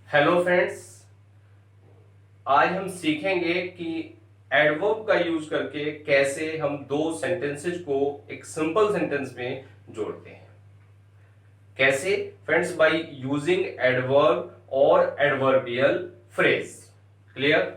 Hello friends, आज हम सीखेंगे कि एडवर्ब का यूज करके कैसे हम दो सेंटेंसेस को एक सिंपल सेंटेंस में जोड़ते हैं। कैसे फ्रेंड्स? बाय यूजिंग एडवर्ब और एडवर्बियल फ्रेज। क्लियर?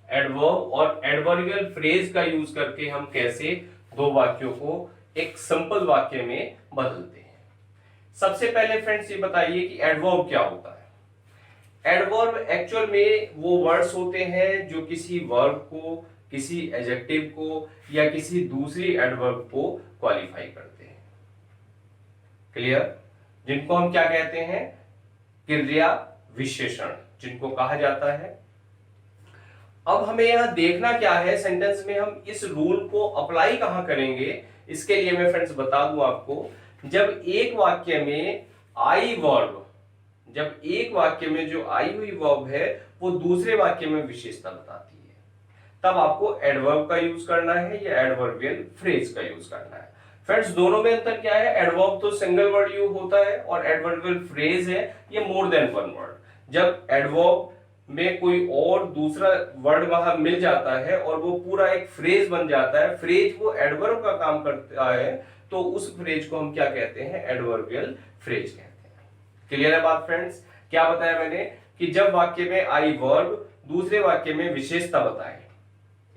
एडवर्ब और एडवर्बियल फ्रेज का यूज करके हम कैसे दो वाक्यों को एक सिंपल वाक्य में बदलते हैं। सबसे पहले फ्रेंड्स ये बताइए कि एडवर्ब क्या होता है। एडवर्ब एक्चुअल में वो वर्ड्स होते हैं जो किसी वर्ब को, किसी एडजेक्टिव को या किसी दूसरी एडवर्ब को क्वालिफाई करते हैं। क्लियर? जिनको हम क्या कहते हैं? क्रिया विशेषण, जिनको कहा जाता है। अब हमें यहां देखना क्या है, सेंटेंस में हम इस रूल को अप्लाई कहां करेंगे, इसके लिए मैं फ्रेंड्स बता दूं आपको। जब एक वाक्य में आई वर्ब, जब एक वाक्य में जो आई हुई वर्ब है वो दूसरे वाक्य में विशेषता बताती है, तब आपको एडवर्ब का यूज करना है या एडवर्बियल फ्रेज का यूज करना है। फ्रेंड्स, दोनों में अंतर क्या है? एडवर्ब तो सिंगल वर्ड यूज होता है और एडवर्बियल फ्रेज है ये मोर देन वन वर्ड। जब एडवर्ब में कोई और दूसरा वर्ड वहां मिल जाता है और वो पूरा एक फ्रेज बन जाता है, फ्रेज वो एडवर्ब का काम करता है, तो उस फ्रेज को हम क्या कहते हैं? एडवर्बियल फ्रेज कहते हैं। क्लियर है बात फ्रेंड्स? क्या बताया मैंने कि जब वाक्य में आई वर्ब दूसरे वाक्य में विशेषता बताए,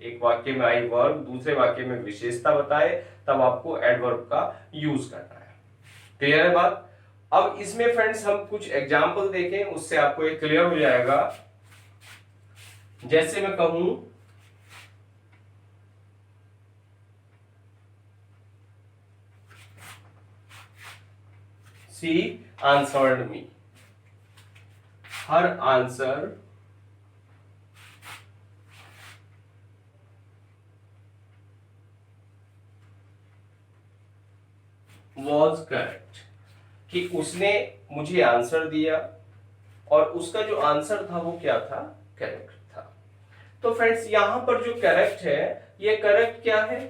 एक वाक्य में आई वर्ब दूसरे वाक्य में विशेषता बताए, तब आपको एडवर्ब का यूज करना है। क्लियर है बात? अब इसमें फ्रेंड्स हम कुछ एग्जाम्पल देखें, उससे आपको एक क्लियर हो जाएगा। जैसे मैं कहूं she answered me, her answer was correct, कि उसने मुझे आंसर दिया और उसका जो आंसर था वो क्या था? करेक्ट था। तो फ्रेंड्स यहां पर जो करेक्ट है, ये करेक्ट क्या है?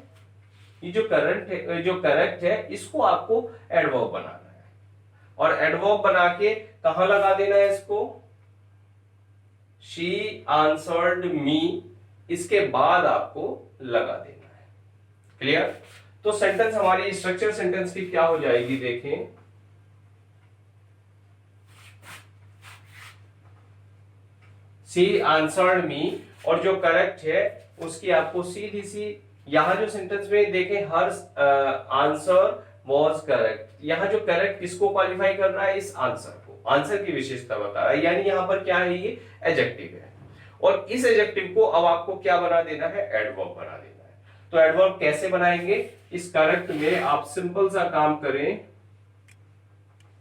ये जो करंट है, जो करेक्ट है, इसको आपको एडवर्ब बनाना है और एडवर्ब बना के कहां लगा देना है इसको? शी आंसर्ड मी, इसके बाद आपको लगा देना है। क्लियर? तो सेंटेंस हमारी स्ट्रक्चर सेंटेंस की क्या हो जाएगी देखें। शी आंसर्ड मी और जो करेक्ट है उसकी आपको सीधी सी, यहां जो सेंटेंस में देखें हर आंसर वॉज करेक्ट, यहां जो करेक्ट किसको क्वालिफाई कर रहा है? इस आंसर को, आंसर की विशेषता बता रहा है, यानी यहां पर क्या है? ये एडजेक्टिव है और इस एडजेक्टिव को अब आपको क्या बना देना है? एडवर्ब बना देना है। तो एडवर्ब कैसे बनाएंगे? इस करेक्ट में आप सिंपल सा काम करें,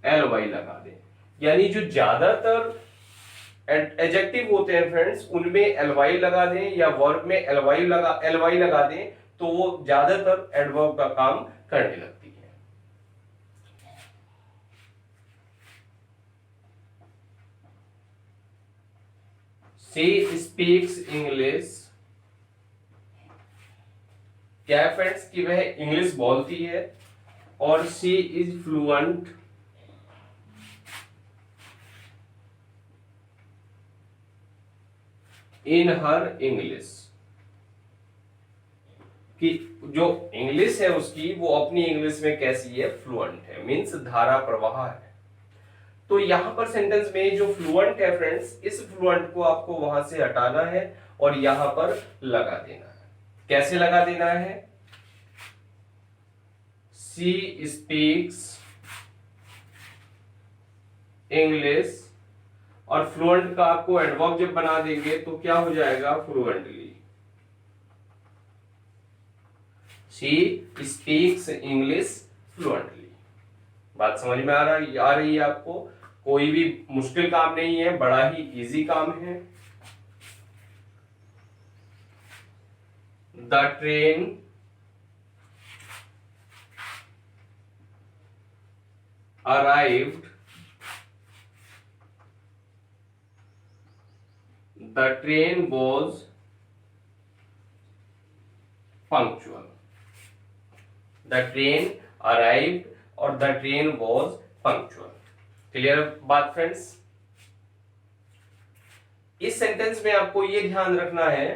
एल वाई लगा दें, यानी जो ज्यादातर एडजेक्टिव होते हैं फ्रेंड्स उनमें एलवाई लगा दें या वर्ब में एलवाई लगा दें, तो वो ज्यादातर एडवर्ब का काम करने लगती है। शी स्पीक्स इंग्लिश, क्या है फ्रेंड्स कि वह इंग्लिश बोलती है, और she is fluent in her English, कि जो इंग्लिश है उसकी, वो अपनी इंग्लिश में कैसी है? फ्लुएंट है, मींस धारा प्रवाह है। तो यहां पर सेंटेंस में जो फ्लुएंट है फ्रेंड्स, इस फ्लुएंट को आपको वहां से हटाना है और यहां पर लगा देना है। कैसे लगा देना है? शी स्पीक्स इंग्लिश, और फ्लुएंट का आपको एडवर्ब जब बना देंगे तो क्या हो जाएगा? Fluently. She speaks English fluently. बात समझ में आ रही है आपको? कोई भी मुश्किल काम नहीं है, बड़ा ही इजी काम है। The train arrived the train was punctual, the train arrived और the train was punctual. Clear बात फ्रेंड्स? इस सेंटेंस में आपको ये ध्यान रखना है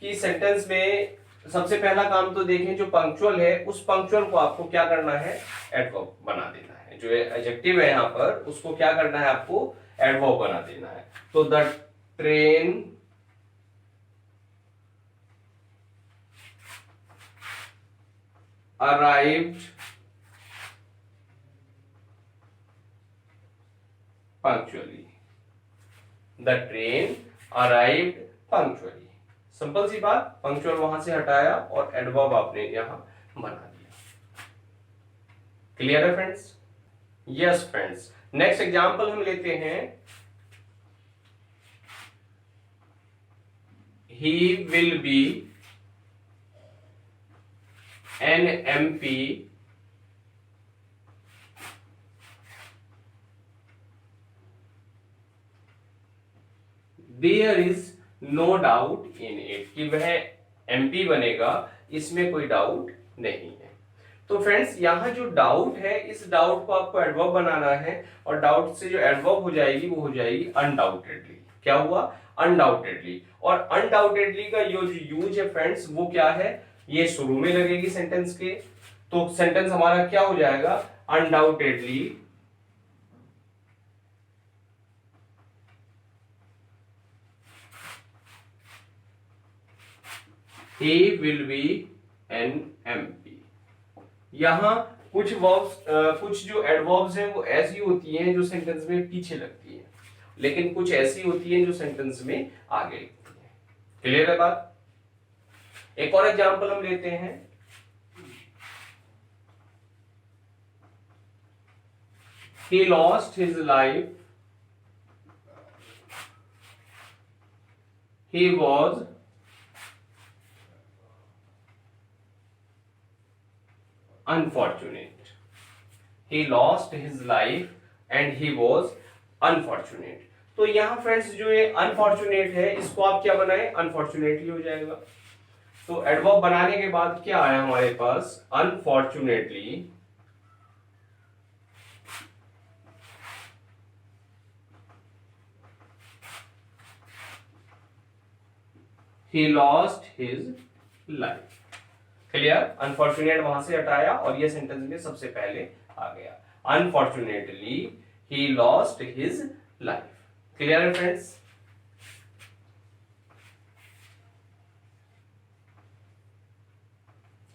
कि सेंटेंस में सबसे पहला काम तो देखें, जो पंक्चुअल है उस पंक्चुअल को आपको क्या करना है, एडवर्ब बना देना है। जो एडजेक्टिव है यहां पर उसको क्या करना है, आपको एडवर्ब बना देना है। तो the train arrived punctually, the train arrived punctually. Simple सी बात, पंक्चुअल वहां से हटाया और एडवर्ब आपने यहां बना दिया। क्लियर है friends? Yes friends. Next example हम लेते हैं, he will be an MP there is no doubt in it, कि वह MP बनेगा, इसमें कोई डाउट नहीं है। तो फ्रेंड्स यहां जो डाउट है, इस डाउट को आपको एडवर्ब बनाना है, और डाउट से जो एडवर्ब हो जाएगी वो हो जाएगी अनडाउटेडली। क्या हुआ? अनडाउटेडली। और अनडाउटेडली का जो यूज है फ्रेंड्स वो क्या है, ये शुरू में लगेगी सेंटेंस के। तो सेंटेंस हमारा क्या हो जाएगा, undoubtedly he will be an MP। यहां कुछ वर्ब्स, कुछ जो एडवर्ब्स हैं वो ऐसी होती हैं जो सेंटेंस में पीछे लगती हैं, लेकिन कुछ ऐसी होती हैं जो सेंटेंस में आगे लगती हैं। क्लियर है बात? एक और एग्जांपल हम लेते हैं, he lost his life, he was unfortunate, he lost his life and he was unfortunate। तो यहां फ्रेंड्स जो ये अनफॉर्चुनेट है इसको आप क्या बनाए, अनफॉर्चुनेटली हो जाएगा। तो एडवर्ब बनाने के बाद क्या आया हमारे पास, unfortunately he lost his life। Clear? Unfortunate वहां से हटाया और ये सेंटेंस में सबसे पहले आ गया, unfortunately he lost his life. Clear है फ्रेंड्स?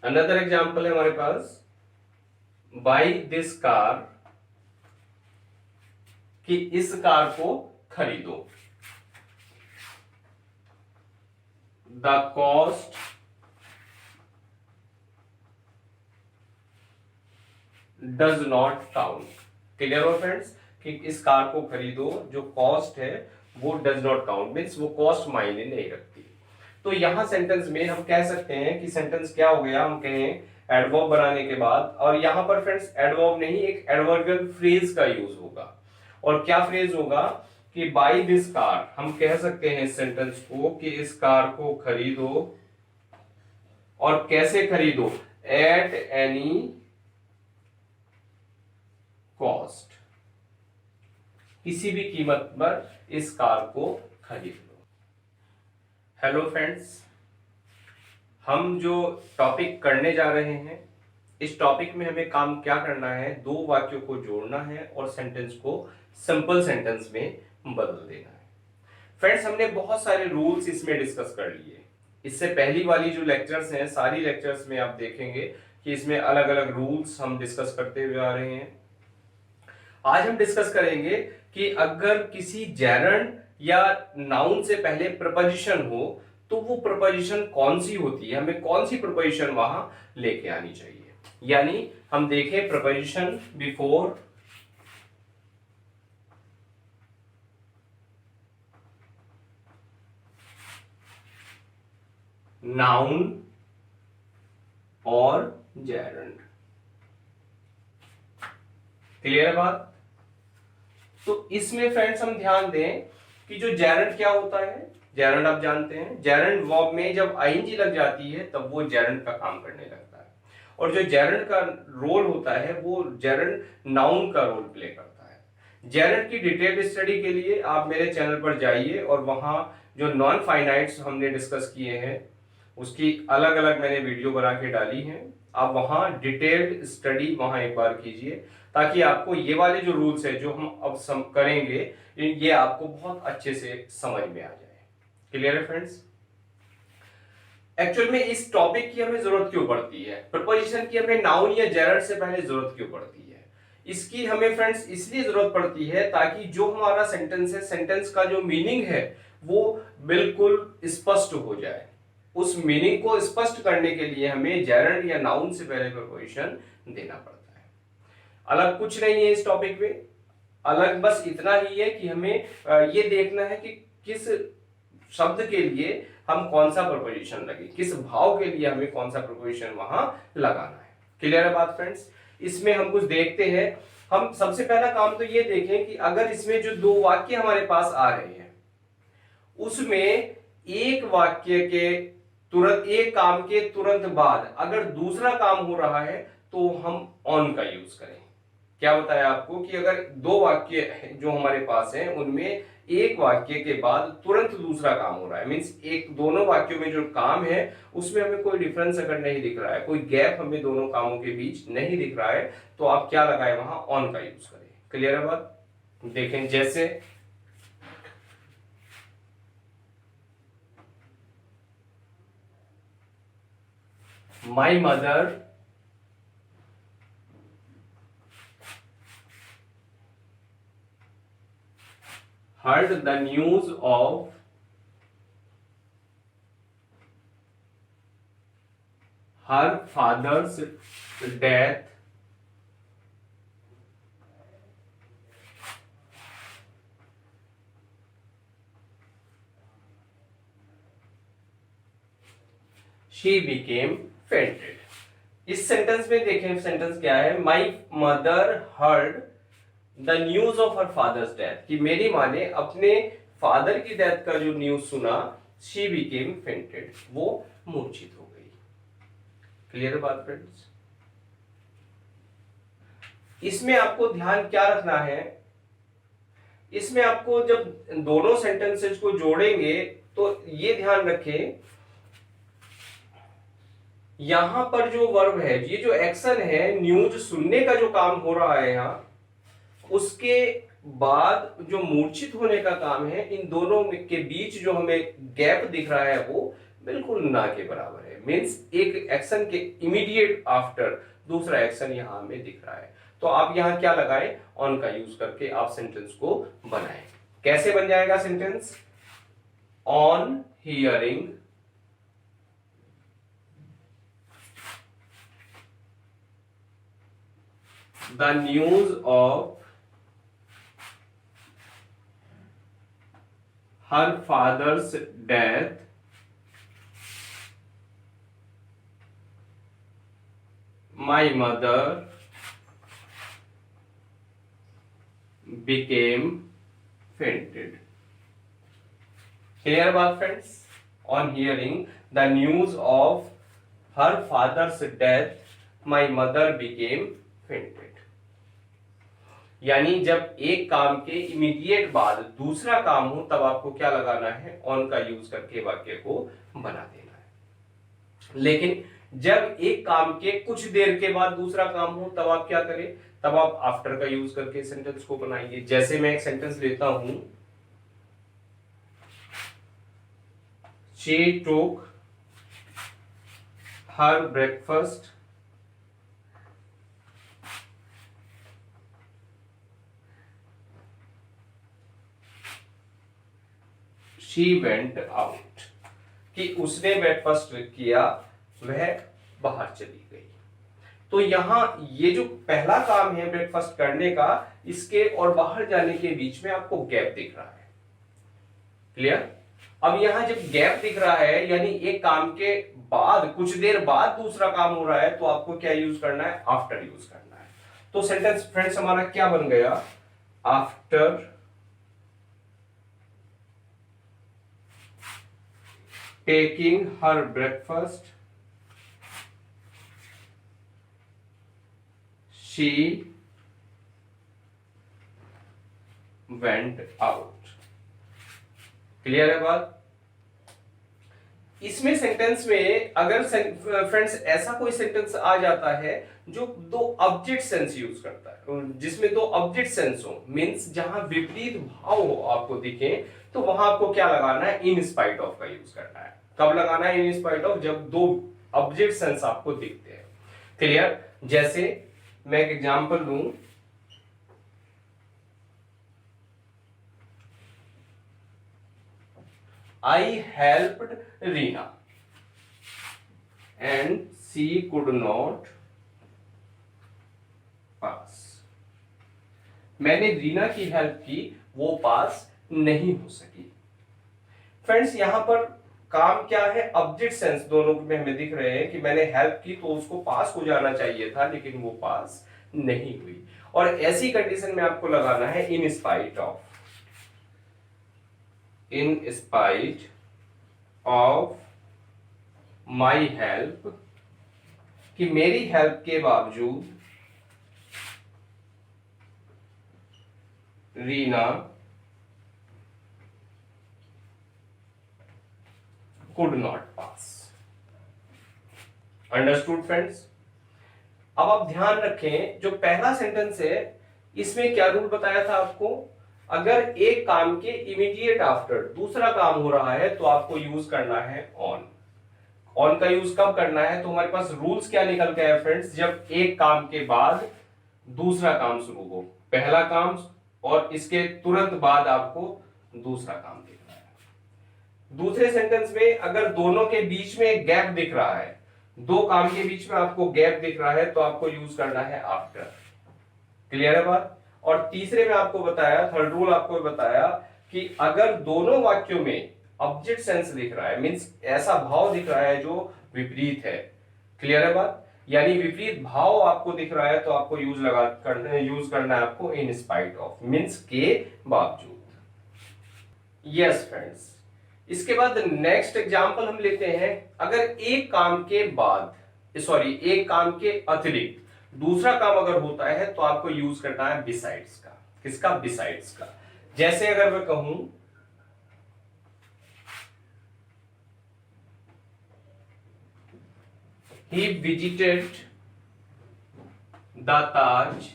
अनदर एग्जांपल है हमारे पास, बाई दिस कार, कि इस कार को खरीदो, the cost does not count. Clear हो फ्रेंड्स? कि इस कार को खरीदो, जो कॉस्ट है वो डज नॉट काउंट, मीन्स वो कॉस्ट मायने नहीं रखती। तो यहां सेंटेंस में हम कह सकते हैं कि सेंटेंस क्या हो गया, हम कहें एडवर्ब बनाने के बाद, और यहां पर फ्रेंड्स एडवर्ब नहीं, एक एडवर्बियल फ्रेज का यूज होगा। और क्या फ्रेज होगा कि बाई दिस कार, हम कह सकते हैं इस सेंटेंस को कि इस कार को खरीदो, और कैसे खरीदो, एट एनी कॉस्ट, किसी भी कीमत पर इस कार को खरीद लो। हेलो फ्रेंड्स, हम जो टॉपिक करने जा रहे हैं, इस टॉपिक में हमें काम क्या करना है, दो वाक्यों को जोड़ना है और सेंटेंस को सिंपल सेंटेंस में बदल देना है। फ्रेंड्स हमने बहुत सारे रूल्स इसमें डिस्कस कर लिए। इससे पहली वाली जो लेक्चर्स हैं, सारी लेक्चर्स में आप देखेंगे कि इसमें अलग अलग रूल्स हम डिस्कस करते हुए आ रहे हैं। आज हम डिस्कस करेंगे कि अगर किसी जर्नड या नाउन से पहले प्रपोजिशन हो तो वो प्रपोजिशन कौन सी होती है, हमें कौन सी प्रपोजिशन वहां लेके आनी चाहिए। यानी हम देखें प्रपोजिशन बिफोर नाउन और जर्नड। क्लियर है बात? तो इसमें फ्रेंड्स हम ध्यान दें कि जो जेरंड क्या होता है, जेरंड आप जानते हैं, जेरंड वर्ब में जब आईएनजी लग जाती है तब वो जेरंड का काम करने लगता है, और जो जेरंड का रोल होता है वो जेरंड नाउन का रोल प्ले करता है। जेरंड की डिटेल्ड स्टडी के लिए आप मेरे चैनल पर जाइए और वहां जो नॉन फाइनाइट्स हमने डिस्कस किए हैं उसकी अलग अलग मैंने वीडियो बना के डाली है, आप वहां डिटेल्ड स्टडी वहां एक बार कीजिए, ताकि आपको ये वाले जो रूल्स है जो हम अब करेंगे ये आपको बहुत अच्छे से समझ में आ जाए। क्लियर है फ्रेंड्स? एक्चुअल में इस टॉपिक की हमें जरूरत क्यों पड़ती है, प्रपोजिशन की हमें नाउन या जेरंड से पहले जरूरत क्यों पड़ती है? इसकी हमें फ्रेंड्स इसलिए जरूरत पड़ती है ताकि जो हमारा सेंटेंस है, सेंटेंस का जो मीनिंग है वो बिल्कुल स्पष्ट हो जाए। उस मीनिंग को स्पष्ट करने के लिए हमें जेरंड या नाउन से पहले प्रपोजिशन देना पड़ता है। अलग कुछ नहीं है इस टॉपिक में, अलग बस इतना ही है कि हमें ये देखना है कि किस शब्द के लिए हम कौन सा प्रपोजिशन लगे, किस भाव के लिए हमें कौन सा प्रपोजिशन वहां लगाना है। क्लियर है बात फ्रेंड्स? इसमें हम कुछ देखते हैं। हम सबसे पहला काम तो ये देखें कि अगर इसमें जो दो वाक्य हमारे पास आ रहे हैं उसमें एक वाक्य के तुरंत, एक काम के तुरंत बाद अगर दूसरा काम हो रहा है तो हम ऑन का यूज करें। क्या बताया आपको कि अगर दो वाक्य जो हमारे पास हैं उनमें एक वाक्य के बाद तुरंत दूसरा काम हो रहा है, मींस एक दोनों वाक्यों में जो काम है उसमें हमें कोई डिफरेंस अगर नहीं दिख रहा है, कोई गैप हमें दोनों कामों के बीच नहीं दिख रहा है, तो आप क्या लगाए वहां ऑन का यूज करें। क्लियर है बात? देखें जैसे my mother heard the news of her father's death she became fainted। इस सेंटेंस में देखें सेंटेंस क्या है, my mother heard the news of her father's death, कि मेरी माँ ने अपने फादर की डेथ का जो न्यूज सुना, शी बिकेम फेंटेड, वो मूर्छित हो गई। क्लियर बात फ्रेंड्स? इसमें आपको ध्यान क्या रखना है, इसमें आपको जब दोनों सेंटेंसेस को जोड़ेंगे तो ये ध्यान रखें यहां पर जो वर्ब है, ये जो एक्शन है, न्यूज सुनने का जो काम हो रहा है यहां, उसके बाद जो मूर्छित होने का काम है, इन दोनों के बीच जो हमें गैप दिख रहा है वो बिल्कुल ना के बराबर है। मींस एक एक्शन के इमीडिएट आफ्टर दूसरा एक्शन यहां हमें दिख रहा है, तो आप यहां क्या लगाएं, ऑन का यूज करके आप सेंटेंस को बनाएं। कैसे बन जाएगा sentence? On hearing the news of her father's death, my mother became fainted। Clear बात friends? On hearing the news of her father's death, my mother became fainted। यानी जब एक काम के इमीडिएट बाद दूसरा काम हो तब आपको क्या लगाना है, ऑन का यूज करके वाक्य को बना देना है। लेकिन जब एक काम के कुछ देर के बाद दूसरा काम हो तब आप क्या करें, तब आप आफ्टर का यूज करके सेंटेंस को बनाइए। जैसे मैं एक सेंटेंस लेता हूं, she took her breakfast she went out, कि उसने ब्रेकफास्ट किया, वह बाहर चली गई। तो यहां ये जो पहला काम है ब्रेकफास्ट करने का, इसके और बाहर जाने के बीच में आपको गैप दिख रहा है। क्लियर? अब यहां जब गैप दिख रहा है यानी एक काम के बाद कुछ देर बाद दूसरा काम हो रहा है, तो आपको क्या यूज करना है, आफ्टर यूज करना है। तो सेंटेंस फ्रेंड्स हमारा क्या बन गया, after taking her breakfast she went out. Clear है बात? इसमें सेंटेंस में अगर फ्रेंड्स ऐसा कोई सेंटेंस आ जाता है जो दो ऑब्जेक्ट सेंस यूज करता है, जिसमें दो ऑब्जेक्ट सेंस हो, मींस जहां विपरीत भाव हो आपको दिखे, तो वहां आपको क्या लगाना है? इन स्पाइट ऑफ का यूज करना है। कब लगाना है इन स्पाइट ऑफ? जब दो ऑब्जेक्ट सेंस आपको दिखते हैं। क्लियर? जैसे मैं एक एग्जांपल लूं, I helped Reena and she could not pass। मैंने रीना की हेल्प की, वो पास नहीं हो सकी। फ्रेंड्स यहां पर काम क्या है? ऑब्जेक्ट सेंस दोनों में हमें दिख रहे हैं कि मैंने हेल्प की तो उसको पास हो जाना चाहिए था, लेकिन वो पास नहीं हुई। और ऐसी कंडीशन में आपको लगाना है इन spite of. In spite of my help, कि मेरी हेल्प के बावजूद Reena could not pass। Understood friends? अब आप ध्यान रखें, जो पहला सेंटेंस है इसमें क्या रूल बताया था आपको? अगर एक काम के इमीडिएट आफ्टर दूसरा काम हो रहा है तो आपको यूज करना है ऑन। ऑन का यूज कब करना है? तो हमारे पास रूल्स क्या निकल के आए फ्रेंड्स? जब एक काम के बाद दूसरा काम शुरू हो, पहला काम और इसके तुरंत बाद आपको दूसरा काम देखना है। दूसरे सेंटेंस में अगर दोनों के बीच में एक गैप दिख रहा है, दो काम के बीच में आपको गैप दिख रहा है, तो आपको यूज करना है आफ्टर। क्लियर है बात? और तीसरे में आपको बताया, थर्ड रूल आपको बताया कि अगर दोनों वाक्यों में ऑब्जेक्ट सेंस दिख रहा है, मींस ऐसा भाव दिख रहा है जो विपरीत है। क्लियर है बात? यानी विपरीत भाव आपको दिख रहा है तो आपको यूज करना है आपको इन स्पाइट ऑफ, मींस के बावजूद। यस फ्रेंड्स, इसके बाद नेक्स्ट एग्जांपल हम लेते हैं। अगर एक काम के बाद, सॉरी, एक काम के अतिरिक्त दूसरा काम अगर होता है तो आपको यूज करना है बिसाइड्स का। किसका? बिसाइड्स का। जैसे अगर मैं कहूं he visited the Taj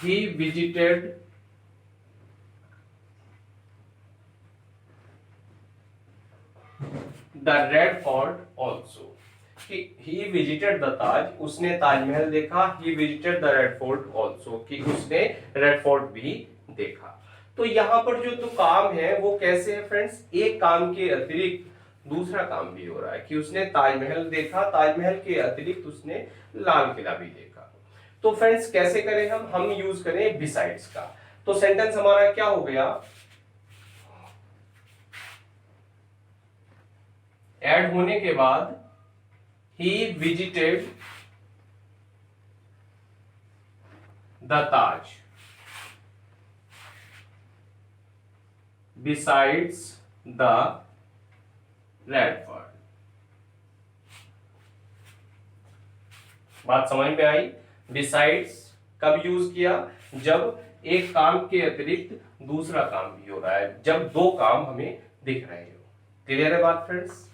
he visited the Red Fort also. He visited the Taj, उसने ताजमहल देखा। He visited the Red Fort also, कि उसने रेड फोर्ट भी देखा। तो यहां पर जो तो काम है वो कैसे है फ्रेंड्स? एक काम के अतिरिक्त दूसरा काम भी हो रहा है कि उसने ताजमहल देखा, ताजमहल के अतिरिक्त उसने लाल किला भी देखा। तो फ्रेंड्स कैसे करें हम यूज करें बिसाइड्स का। तो सेंटेंस हमारा क्या हो गया? ऐड होने के बाद ही visited the Taj besides the Red fort. बात समझ में आई? बिसाइड्स कब यूज किया? जब एक काम के अतिरिक्त दूसरा काम भी हो रहा है, जब दो काम हमें दिख रहे हो। क्लियर है बात फ्रेंड्स?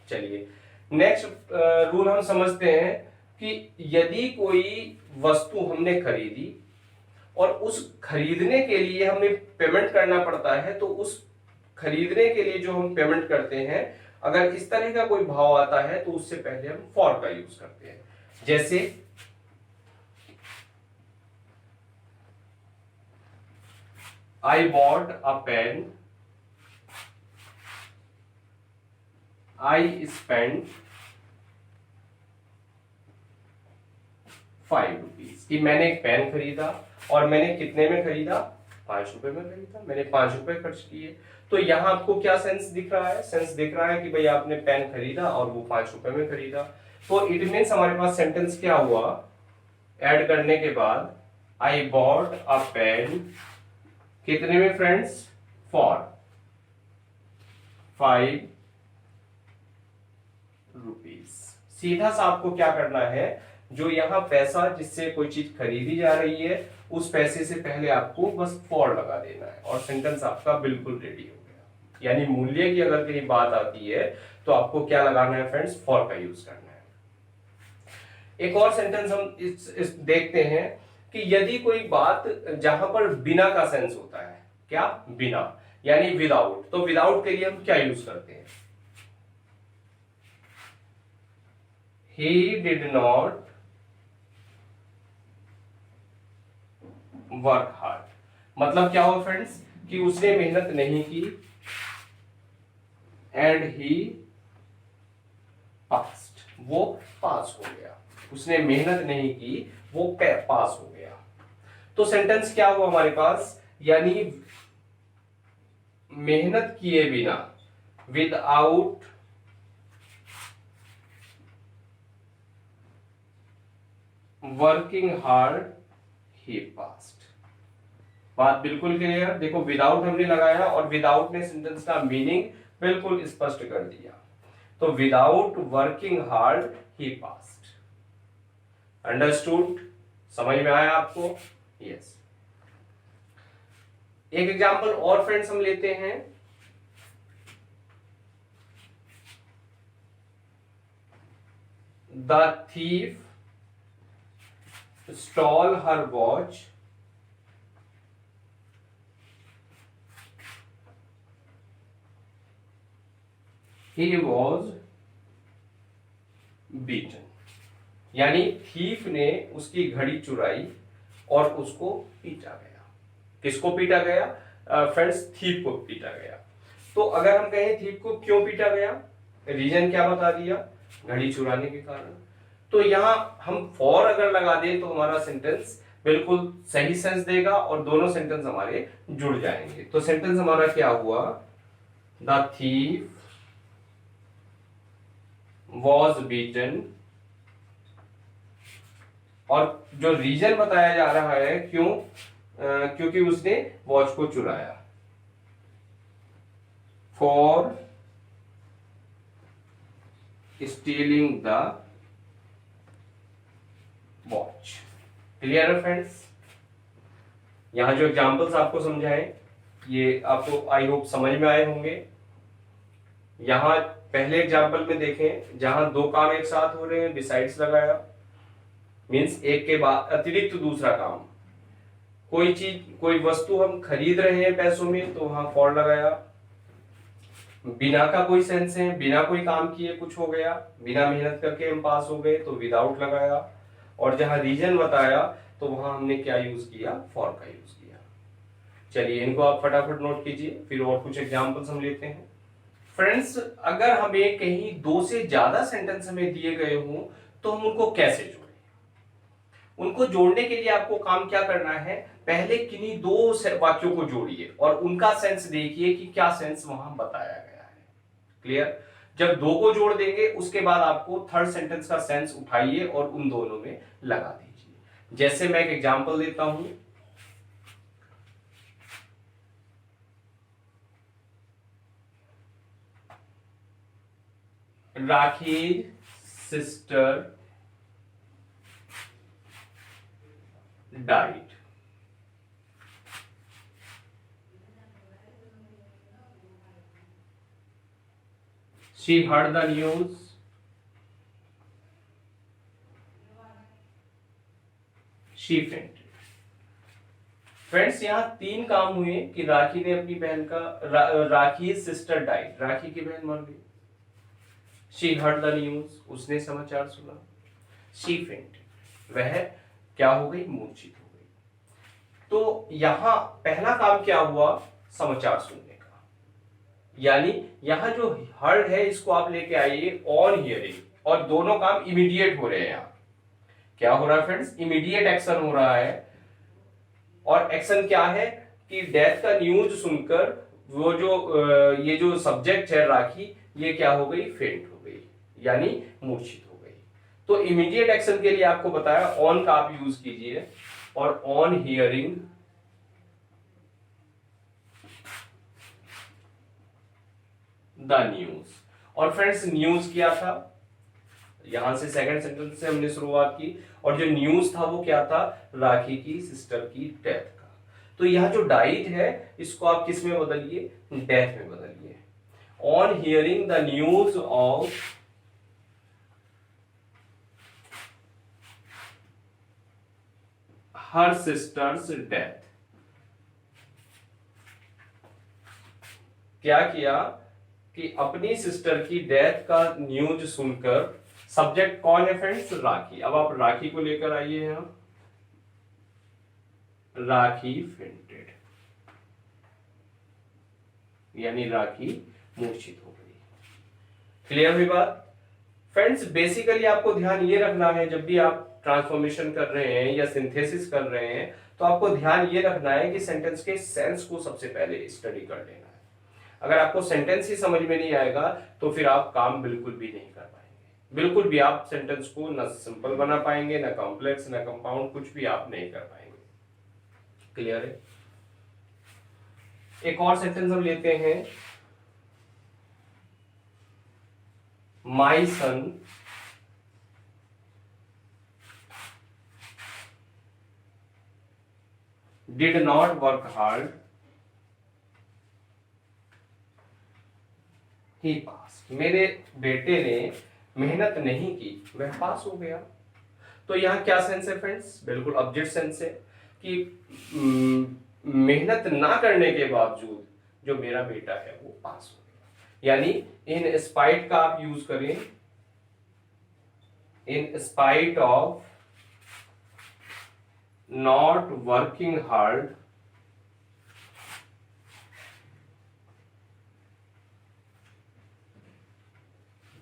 चलिए नेक्स्ट रूल हम समझते हैं कि यदि कोई वस्तु हमने खरीदी और उस खरीदने के लिए हमें पेमेंट करना पड़ता है, तो उस खरीदने के लिए जो हम पेमेंट करते हैं, अगर इस तरह का कोई भाव आता है तो उससे पहले हम फॉर का यूज करते हैं। जैसे I bought a pen, I spend 5 rupees. कि मैंने एक पेन खरीदा और मैंने कितने में खरीदा? 5 रुपए में खरीदा। मैंने 5 रुपए खर्च किए। तो यहां आपको क्या सेंस दिख रहा है? सेंस दिख रहा है कि भाई आपने पेन खरीदा और वो 5 रुपए में खरीदा। तो इट मीन्स हमारे पास सेंटेंस क्या हुआ? ऐड करने के बाद आई बॉट अ पेन कितने में फ्रेंड्स? For 5 rupees. सीधा सा आपको क्या करना है, जो यहां पैसा जिससे कोई चीज खरीदी जा रही है उस पैसे से पहले आपको बस फॉर लगा देना है और सेंटेंस आपका बिल्कुल रेडी हो गया। यानी मूल्य की अगर कहीं बात आती है तो आपको क्या लगाना है फ्रेंड्स? फॉर का यूज करना है। एक और सेंटेंस हम इस देखते हैं कि यदि कोई बात जहां पर बिना का सेंस होता है, क्या? बिना, यानी विदाउट। तो विदाउट के लिए हम क्या यूज करते हैं? He did not work hard। मतलब क्या हुआ फ्रेंड्स कि उसने मेहनत नहीं की, एंड ही पास्ड, वो पास हो गया। उसने मेहनत नहीं की, वो पास हो गया। तो सेंटेंस क्या हुआ हमारे पास? यानी मेहनत किए बिना, विदाउट वर्किंग हार्ड ही पास्ड। बात बिल्कुल क्लियर। देखो विदाउट हमने लगाया और विदाउट ने सेंटेंस का मीनिंग बिल्कुल स्पष्ट कर दिया। तो विदाउट वर्किंग हार्ड ही पास्ड। अंडरस्टूड? समझ में आया आपको? यस। एक एग्जांपल और फ्रेंड्स हम लेते हैं। The thief stole her watch he was beaten। यानी थीफ ने उसकी घड़ी चुराई और उसको पीटा गया। किसको पीटा गया फ्रेंड्स? थीफ को पीटा गया। तो अगर हम कहें थीफ को क्यों पीटा गया, रीजन क्या बता दिया? घड़ी चुराने के कारण। तो यहां हम फॉर अगर लगा दें तो हमारा सेंटेंस बिल्कुल सही सेंस देगा और दोनों सेंटेंस हमारे जुड़ जाएंगे। तो सेंटेंस हमारा क्या हुआ? The thief was beaten. और जो रीजन बताया जा रहा है क्यों, क्योंकि उसने वॉच को चुराया। For stealing the watch. Clear है फ्रेंड्स? यहां जो एग्जांपल्स आपको समझाए ये आपको आई होप समझ में आए होंगे। यहां पहले एग्जांपल में देखें, जहां दो काम एक साथ हो रहे हैं, बिसाइड्स लगाया, मींस एक के बाद अतिरिक्त दूसरा काम। कोई चीज, कोई वस्तु हम खरीद रहे हैं पैसों में तो वहां फॉर लगाया। बिना का कोई सेंस है, बिना कोई काम किए कुछ हो गया, बिना मेहनत करके हम पास हो गए तो विदाउट लगाया। और जहां रीजन बताया तो वहां हमने क्या यूज किया? फॉर का यूज किया। चलिए इनको आप फटाफट नोट कीजिए, फिर और कुछ एग्जांपल्स हम लेते हैं। फ्रेंड्स, अगर हमें कहीं दो से ज्यादा सेंटेंस हमें दिए गए हों तो हम उनको कैसे जोड़ें? उनको जोड़ने के लिए आपको काम क्या करना है? पहले किन्हीं दो वाक्यों को जोड़िए और उनका सेंस देखिए कि क्या सेंस वहां बताया गया है। क्लियर? जब दो को जोड़ देंगे उसके बाद आपको थर्ड सेंटेंस का सेंस उठाइए और उन दोनों में लगा दीजिए। जैसे मैं एक एग्जांपल देता हूं। Rakhi sister died। She heard the news। She fainted। Friends, यहां तीन काम हुए कि राखी ने अपनी बहन का राखी सिस्टर डाइड, राखी की बहन मर गई। She heard the news, उसने समाचार सुना। She fainted, वह क्या हो गई? मूर्छित हो गई। तो यहां पहला काम क्या हुआ? समाचार सुनने का। यानी यहां जो हर्ड है इसको आप लेके आइए ऑन हियरिंग, और दोनों काम इमीडिएट हो रहे हैं। यहां क्या हो रहा है फ्रेंड्स? इमीडिएट एक्शन हो रहा है। और एक्शन क्या है कि डेथ का न्यूज सुनकर वो जो ये जो सब्जेक्ट है राखी, ये क्या हो गई? फेंट हो गई, यानी मूर्छित हो गई। तो इमीडिएट एक्शन के लिए आपको बताया ऑन का आप यूज कीजिए, और ऑन हियरिंग द न्यूज। और फ्रेंड्स न्यूज क्या था, यहां से सेकंड सेंटेंस से हमने शुरुआत की, और जो न्यूज था वो क्या था, राखी की सिस्टर की डेथ का। तो यह जो डाइड है इसको आप किस में बदलिए, डेथ में बदलिए। On hearing the news of her sisters death, क्या किया कि अपनी सिस्टर की डेथ का न्यूज सुनकर, सब्जेक्ट कौन है फ्रेंड्स, राखी। अब आप राखी को लेकर आइए यहां, राखी फेंटेड, यानी राखी मूर्छित हो गई। क्लियर हुई बात फ्रेंड्स। बेसिकली आपको ध्यान ये रखना है, जब भी आप ट्रांसफॉर्मेशन कर रहे हैं या सिंथेसिस कर रहे हैं, तो आपको ध्यान ये रखना है कि सेंटेंस के सेंस को सबसे पहले स्टडी कर लेना है। अगर आपको सेंटेंस ही समझ में नहीं आएगा तो फिर आप काम बिल्कुल भी नहीं कर पाएंगे, बिल्कुल भी आप सेंटेंस को ना सिंपल बना पाएंगे, ना कॉम्प्लेक्स, ना कंपाउंड, कुछ भी आप नहीं कर पाएंगे। क्लियर है। एक और सेंटेंस हम लेते हैं, माई सन डिड नॉट वर्क हार्ड, ही पास। मेरे बेटे ने मेहनत नहीं की, वह पास हो गया। तो यहां क्या सेंस है फ्रेंड्स, बिल्कुल ऑब्जेक्ट सेंस है कि मेहनत ना करने के बावजूद जो मेरा बेटा है वो पास हो गया। यानी इन स्पाइट का आप यूज करें, in spite of not working hard,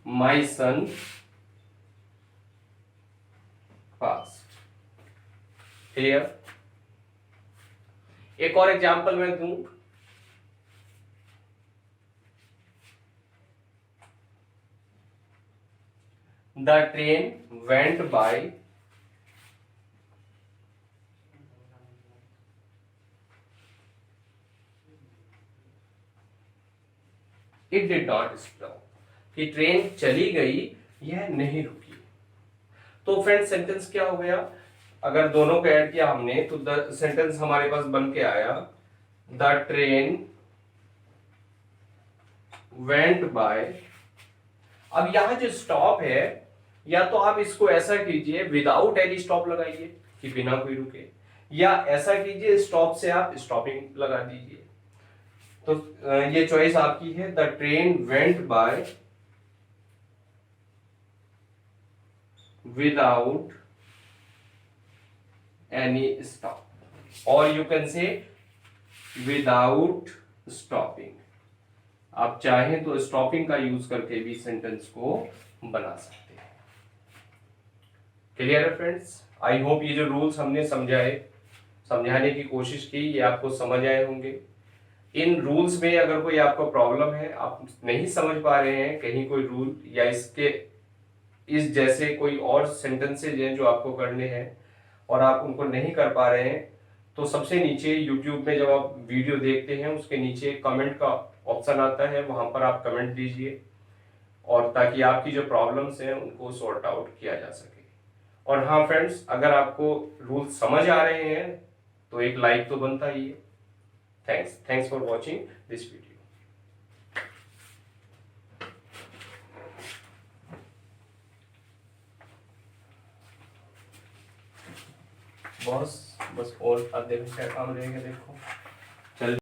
my son pass. Clear. एक और एग्जाम्पल मैं दूं, the train went by it did not stop, कि ट्रेन चली गई, यह नहीं रुकी। तो फ्रेंड्स सेंटेंस क्या हो गया, अगर दोनों को ऐड किया हमने तो द सेंटेंस हमारे पास बन के आया, द ट्रेन वेंट बाय। अब यहां जो स्टॉप है, या तो आप इसको ऐसा कीजिए विदाउट एनी स्टॉप लगाइए कि बिना कोई रुके, या ऐसा कीजिए स्टॉप से आप स्टॉपिंग लगा दीजिए। तो ये चॉइस आपकी है, the train went by without any stop, और you can say without stopping. आप चाहें तो स्टॉपिंग का यूज करके भी सेंटेंस को बना सकते हैं। क्लियर है फ्रेंड्स। आई होप ये जो रूल्स हमने समझाने की कोशिश की, ये आपको समझ आए होंगे। इन रूल्स में अगर कोई आपको प्रॉब्लम है, आप नहीं समझ पा रहे हैं कहीं कोई रूल, या इस जैसे कोई और सेंटेंसेज हैं जो आपको करने हैं और आप उनको नहीं कर पा रहे हैं, तो सबसे नीचे यूट्यूब में जब आप वीडियो देखते हैं उसके नीचे कमेंट का ऑप्शन आता है, वहां पर आप कमेंट दीजिए, और ताकि आपकी जो प्रॉब्लम्स हैं उनको सॉर्ट आउट किया जा सके। और हाँ फ्रेंड्स, अगर आपको रूल समझ आ रहे हैं तो एक लाइक तो बनता ही है। Thanks for watching this video. बस और आधे घंटे का काम रहेगा, देखो चल